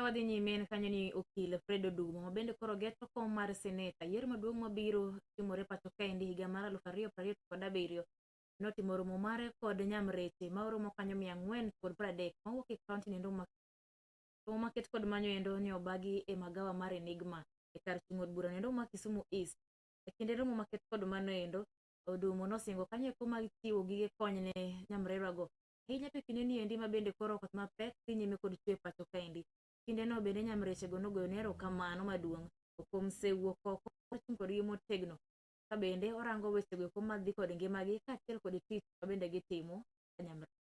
wadhi nyime en kanyo ni okil Fred Odumo ma bende koro geto kom mar seneta. Yiero maduong' mabiro timore pacho kaendi higa mar 2027 notimo romo mare kod Nyamreche ma oromo kanyo 430 mawuok e kaunti nendo maket kod manyo endo ni obagi e magawa mar Enigma e kar chung' od bura nendo ma Kisumu East. E kinde romo maket kod mano endo Odumo nosingo kanyo kuma chiwo gige kony ne Nyamrerwa go. Hinya to kinde ni endi ma bende koro koth mapek dhi nyime kod chwe pacho kaendi. Kinde no bende Nyamreche go nogoyo nero kamano maduong' okom sewuok oko chung' kodgi motegno ka bende orango weche go kuma dhi kod ngimagi kaachiel kod tich ma bende gitimo Nyamreche.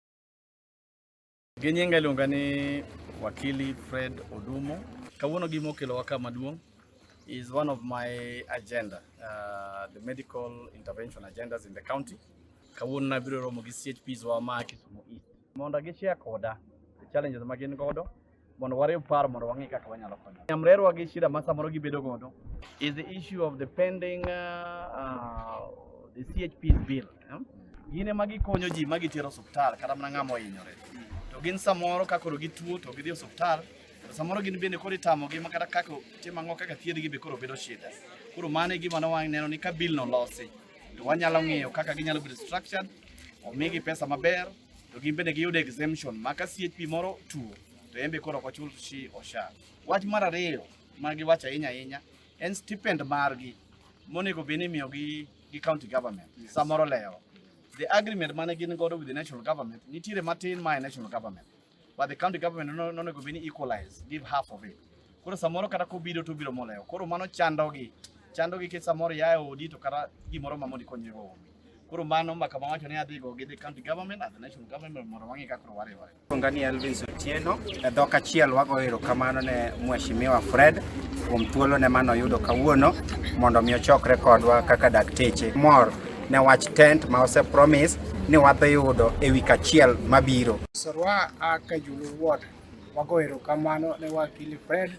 Ginyinga iluonga ni wakili Fred Odumo. Kawuono gima okelowa ka maduong' is one of my agenda, the medical intervention agendas in the county. Kawuono nabiro romo gi CHPs wa ma Kisumu East mondo gi-share koda the challenges ma gin godo mondo wariw paro mondo wang'i kaka wanyalo konyo. Nyamrerwa gi shida ma samoro gibedo godo is the issue of the pending the CHPs bill. Gine ma gikonyo ji ma gitero osuptal kata mana ng'ama ohinyore. To gin samoro ka koro gituo to gidhi osuptal, samoro gin bende koro itamogi ma kata kaka timang'o kaka thiedhgi be koro bedo shida. Koro mano e gima wang' neno ni ka bill no losi to wanyalo ng'iyo kaka ginyalo bedo structured, omigi pesa maber, to gin bende giyudo exemption ma ka CHP moro tuo to en be koro ok ochul SHI o SHA. Wach mar ariyo ma giwacho ahinya en stipend margi monego bed ni imiyogi gi county government. Samoro leo the agreement mane gin godo with the national government nitiere matin ma national government, but the county government no onego bed ni equalize, give half of it. Koro samoro kata kobiro to biro moleo, koro mano chandogi ke samoro yae odi to kata gimoro mamoni konyego onge. Koro mano mbaka mawacho ni adhi go gi the county government and the national government mondo wang'i kaka wariwore. Ngani Elvis Otieno e dhok achiel wago erokamano ne Mheshimiwa Fred kuom thuolo ne mano yudo kawuono mondo mi ochokre kodwa kaka dakteche mor ne wach tent ma ose promise ni wadhi yudo e wik achiel mabiro. Sorwa aka Julu Ward wago erokamano ne wakili Fred.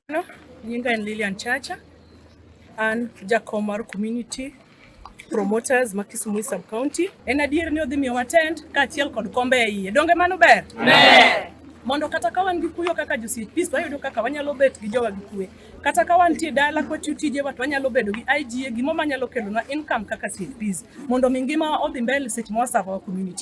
Nyinga en Lilian Chacha, an jakom mar community promoters ma Kisumu sub county. En adier ni odhi miyo watent ka achiel kod kombe e iye. Donge mano ber? Ber. Mondo kata ka wan gi kuyo kaka josipis wayudo kaka wanyalo bet gi jowa gi kuwe. Kata ka wan tie dala kwa tije wat wanyalo bedo gi IGA gimo manyalo kelo na income kaka CPs. Mondo mi ngima odhi mbele seche ma wasava community.